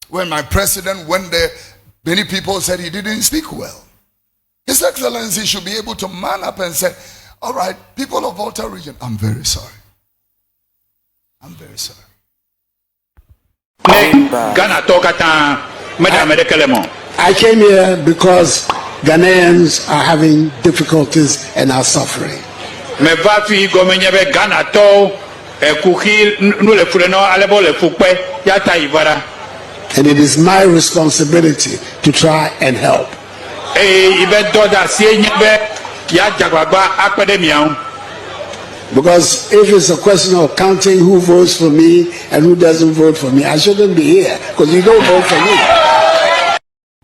When my president went there, many people said he didn't speak well. His Excellency should be able to man up and say, all right, people of Volta region, I'm very sorry. I'm very sorry. I came here because Ghanaians are having difficulties and are suffering. And it is my responsibility to try and help. Because if it's a question of counting who votes for me and who doesn't vote for me, I shouldn't be here because you don't vote for me.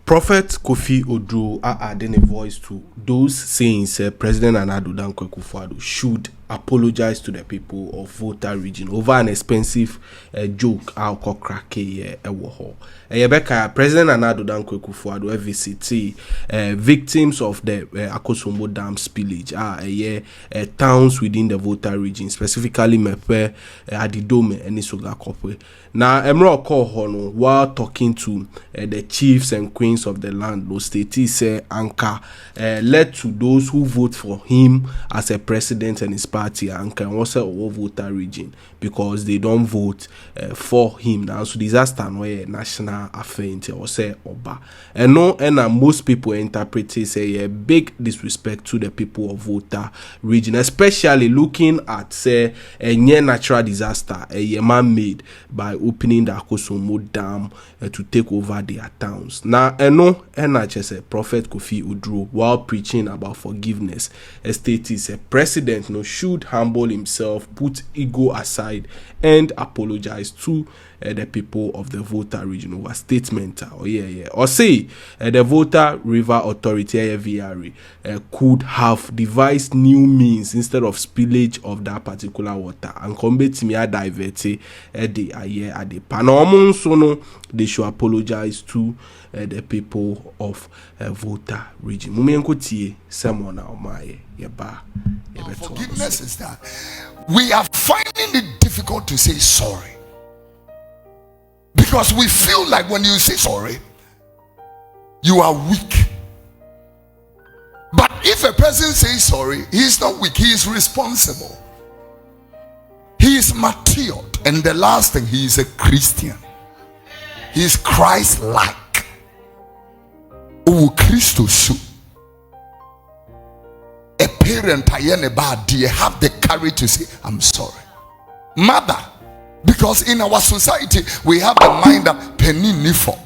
Prophet Kofi Oduro are adding a voice to those saying President Addo should apologize to the people of Volta region over an expensive joke I'll call crack President Addo visit victims of the Akosombo Dam spillage towns within the Volta region, specifically Mepe, Addo and Isoga Kopwe. Now Emro call Hono while talking to the chiefs and queens of the land, those states say Anka led to those who vote for him as a president and his party and can also Volta region because they don't vote for him now. So disaster no national affair or say Oba. And no, and most people interpret it say a big disrespect to the people of Volta region, especially looking at say a near natural disaster, a man made by opening the Akosombo Dam to take over their towns. Now, and no, and I just say Prophet Kofi Oduro while preaching about forgiveness, states a president no should humble himself, put ego aside, and apologize to the people of the Volta region over statement or say the Volta River Authority VRA could have devised new means instead of spillage of that particular water and combat me a divert the Panomun sono they should apologize to the people of Volta region. Forgiveness is that we are finding it difficult to say sorry. Because we feel like when you say sorry, you are weak. But if a person says sorry, he is not weak, he is responsible. He is matured. And the last thing, he is a Christian. He is Christ-like. Oh, Christus. A parent, have the courage to say, I'm sorry. Mother, because in our society we have the mind that penny nifo.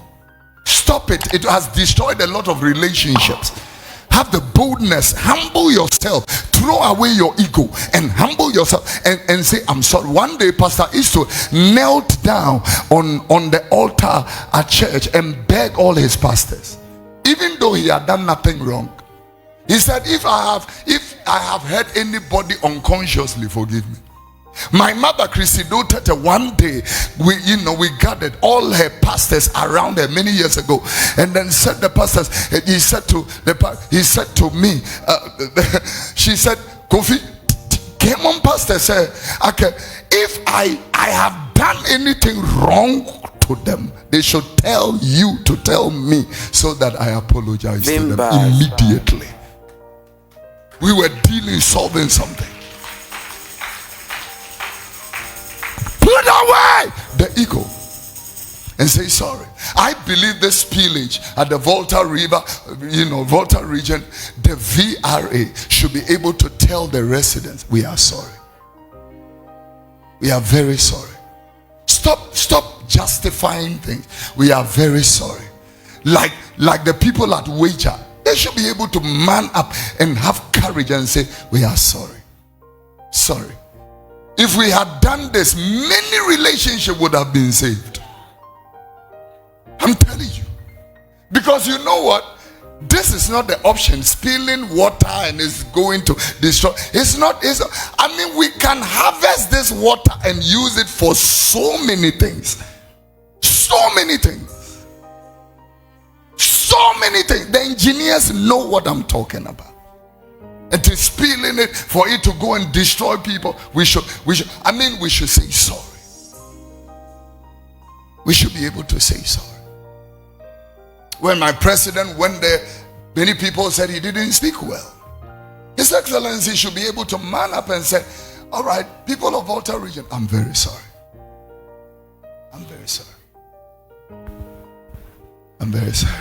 Stop it. It has destroyed a lot of relationships. Have the boldness, humble yourself, throw away your ego and humble yourself and say, I'm sorry. One day Pastor Isto knelt down on the altar at church and begged all his pastors, even though he had done nothing wrong. He said, if I have hurt anybody unconsciously, forgive me. My mother Christy Dotete, one day we gathered all her pastors around her many years ago, and then said the pastors, he said to me, she said, Kofi, came on pastor said, okay, if I have done anything wrong to them, they should tell you to tell me so that I apologize to them immediately. We were solving something. Put away the ego and say sorry. I believe the spillage at the Volta River, Volta region, the VRA should be able to tell the residents, we are sorry. We are very sorry. Stop justifying things. We are very sorry. Like the people at Wager, they should be able to man up and have courage and say, we are sorry. Sorry. If we had done this, many relationships would have been saved. I'm telling you. Because you know what? This is not the option. Spilling water and it's going to destroy. I mean, we can harvest this water and use it for so many things. So many things. So many things. The engineers know what I'm talking about. And to spill in it for it to go and destroy people, we should say sorry. We should be able to say sorry. When my president went there, many people said he didn't speak well. His Excellency should be able to man up and say, all right, people of Volta region, I'm very sorry. I'm very sorry. I'm very sorry.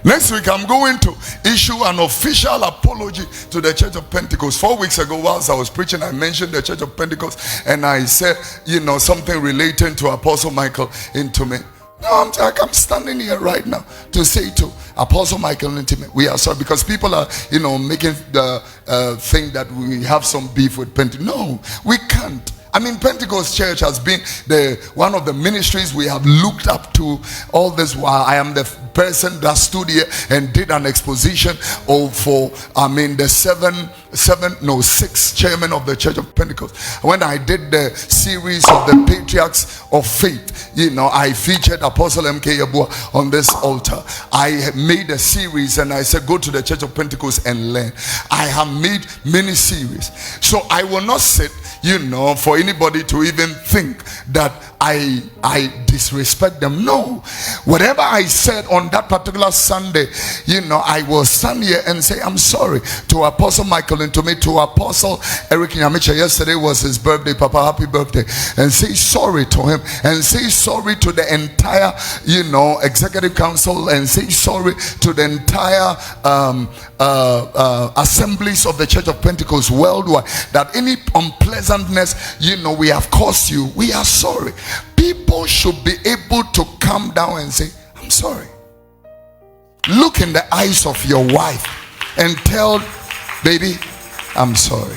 Next week, I'm going to issue an official apology to the Church of Pentecost. 4 weeks ago, whilst I was preaching, I mentioned the Church of Pentecost, and I said, something relating to Apostle Michael into me. No, I'm standing here right now to say to Apostle Michael into me, we are sorry, because people are, making the thing that we have some beef with Pentecost. No, we can't. I mean, Pentecost Church has been one of the ministries we have looked up to all this while. I am the person that stood here and did an exposition for the 6 chairman of the Church of Pentecost. When I did the series of the patriarchs of faith, I featured Apostle M.K. Yabua on this altar. I made a series and I said, go to the Church of Pentecost and learn. I have made many series. So I will not sit, for anybody to even think that I disrespect them. No. Whatever I said on that particular Sunday, I will stand here and say, I'm sorry to Apostle Michael and to Apostle Eric Nyamicha. Yesterday was his birthday. Papa, happy birthday. And say sorry to him. And say sorry to the entire, executive council. And say sorry to the entire assemblies of the Church of Pentecost worldwide. That any unpleasantness, we have caused you, we are sorry. People should be able to come down and say, I'm sorry. Look in the eyes of your wife and tell, baby, I'm sorry.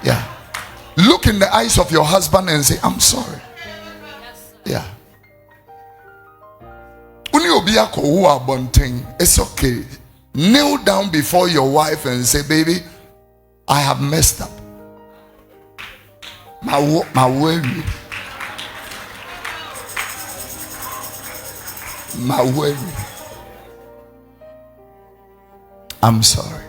Yeah. Look in the eyes of your husband and say, I'm sorry. Yeah. It's okay. Kneel down before your wife and say, baby, I have messed up. My worry. My worry. I'm sorry.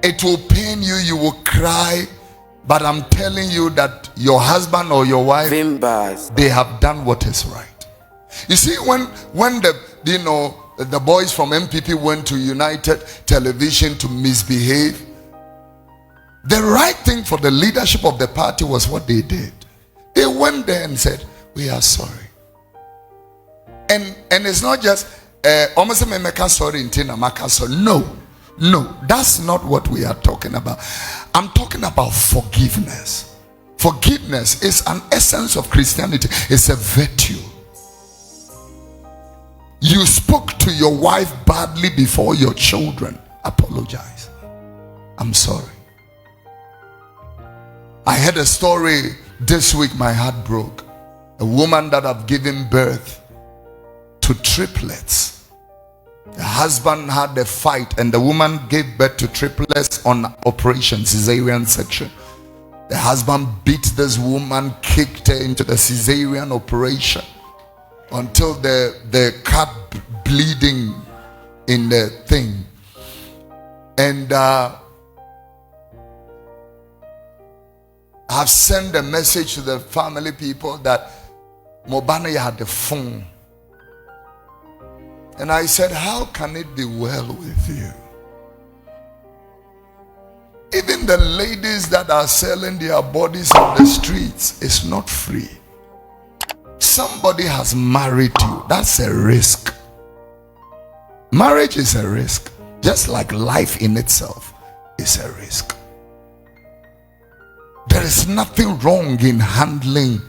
It will pain you, you will cry, but I'm telling you that your husband or your wife, they have done what is right. You see, when the boys from MPP went to United Television to misbehave, the right thing for the leadership of the party was what they did. They went there and said, we are sorry. And it's not just no, that's not what we are talking about. I'm talking about forgiveness. Forgiveness is an essence of Christianity. It's a virtue. You spoke to your wife badly before your children. Apologize. I'm sorry. I heard a story this week, my heart broke. A woman that had given birth to triplets. The husband had a fight and the woman gave birth to triplets on operation, cesarean section. The husband beat this woman, kicked her into the cesarean operation until the cut bleeding in the thing. And I've sent a message to the family people that Mobana had the phone. And I said, how can it be well with you? Even the ladies that are selling their bodies on the streets is not free. Somebody has married you. That's a risk. Marriage is a risk. Just like life in itself is a risk. There is nothing wrong in handling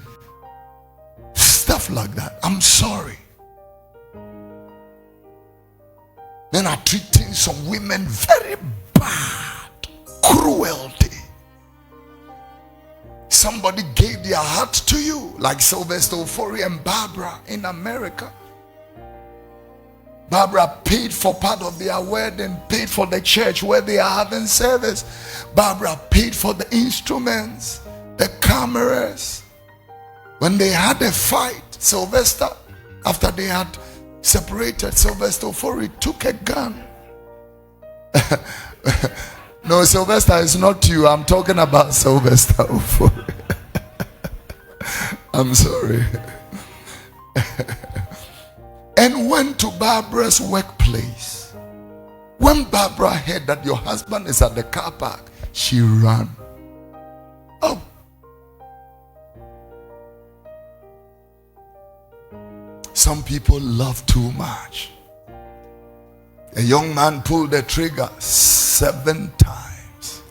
stuff like that. I'm sorry. Men are treating some women very bad. Cruelty. Somebody gave their heart to you, like Sylvester Ofori and Barbara in America. Barbara paid for part of their wedding, paid for the church where they are having service. Barbara paid for the instruments, the cameras. When they had a fight, Sylvester, after they had separated, Sylvester Ofori took a gun. No, Sylvester is not you. I'm talking about Sylvester Ofori. I'm sorry. And went to Barbara's workplace. When Barbara heard that your husband is at the car park, she ran. Oh. Some people love too much. A young man pulled the trigger 7 times.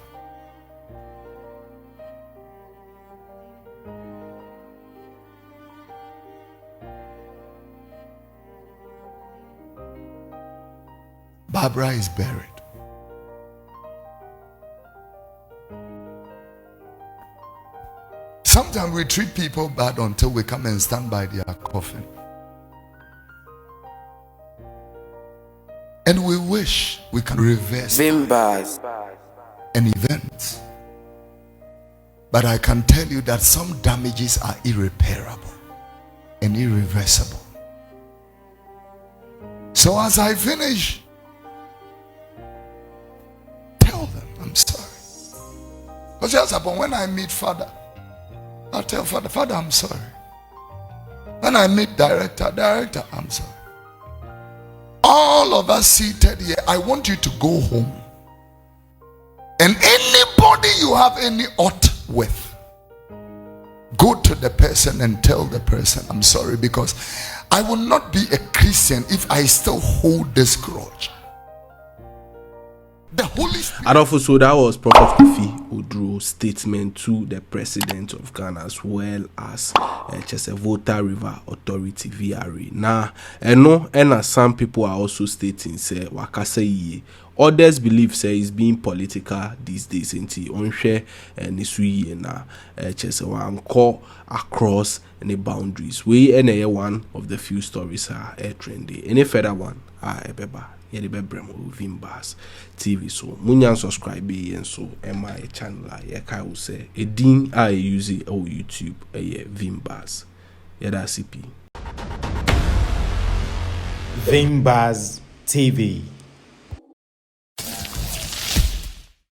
Barbara is buried. Sometimes we treat people bad until we come and stand by their coffin. And we wish we can reverse an event. But I can tell you that some damages are irreparable and irreversible. So as I finish, tell them I'm sorry. Because just upon when I meet Father, I'll tell Father, Father, I'm sorry. When I meet Director, I'm sorry. All of us seated here, I want you to go home. And anybody you have any ought with, go to the person and tell the person, I'm sorry, because I will not be a Christian if I still hold this grudge. The Holy Spirit. And also, so that was Prophet Kofi Oduro's statement to the president of Ghana, as well as Volta River Authority VRA. Now, and some people are also stating, say, Wakase. Others believe, say, it's being political these days. Inti onshare and isui na call across the boundaries. We and one of the few stories are trendy. Any further one, ebeba. Vimbas TV. So munyan subscribe and so my channel I will say a din I use it on YouTube Vimbas yada CP Vimbas TV.